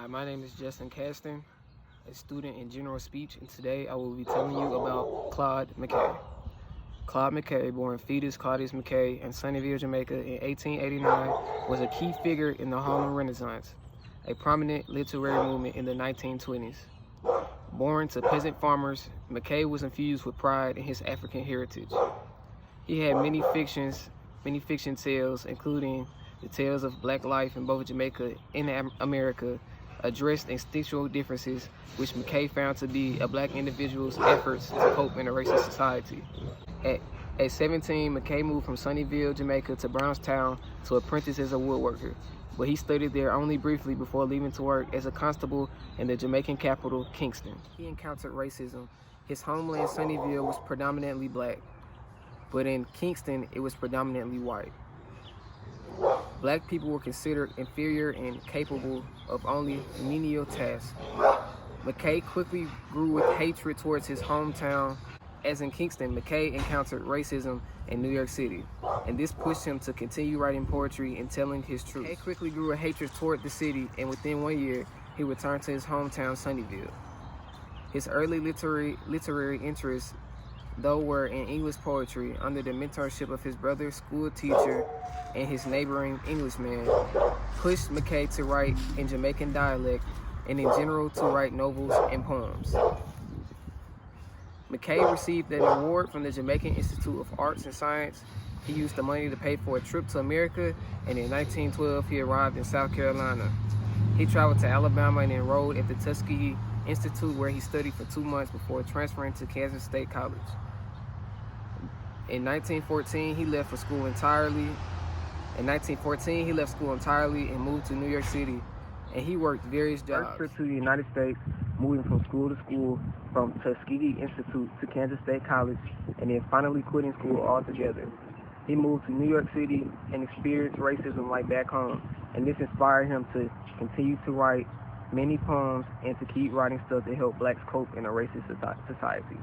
Hi, my name is Justin Caston, a student in general speech, and today I will be telling you about Claude Mckay. Claude Mckay, born Fetus Claudius Mckay in Sunnyvale, Jamaica in 1889, was a key figure in the Harlem Renaissance, a prominent literary movement in the 1920s. Born to peasant farmers, Mckay was infused with pride in his African heritage. He had many fiction tales, including the tales of black life in both Jamaica and America, addressed instinctual differences which Mckay found to be a black individual's efforts to cope in a racist society. At 17, Mckay moved from Sunnyvale, Jamaica to Brownstown to apprentice as a woodworker, but he studied there only briefly before leaving to work as a constable in the Jamaican capital, Kingston. He encountered racism. His homeland, Sunnyvale, was predominantly black, but in Kingston, it was predominantly white. Black people were considered inferior and capable of only menial tasks. Mckay quickly grew with hatred towards his hometown. As in Kingston, Mckay encountered racism in New York City, and this pushed him to continue writing poetry and telling his truth. Mckay quickly grew a hatred toward the city, and within 1 year, he returned to his hometown, Sunnyvale. His early literary interests, though, were in English poetry under the mentorship of his brother, school teacher, and his neighboring Englishman, pushed Mckay to write in Jamaican dialect and in general to write novels and poems. Mckay received an award from the Jamaican Institute of Arts and Science. He used the money to pay for a trip to America, and in 1912 he arrived in South Carolina. He traveled to Alabama and enrolled at the Tuskegee Institute, where he studied for 2 months before transferring to Kansas State College. In 1914, he left school entirely and moved to New York City, and he worked various jobs. First trip to the United States, moving from school to school, from Tuskegee Institute to Kansas State College, and then finally quitting school altogether. He moved to New York City and experienced racism like back home, and this inspired him to continue to write many poems and to keep writing stuff to help blacks cope in a racist society.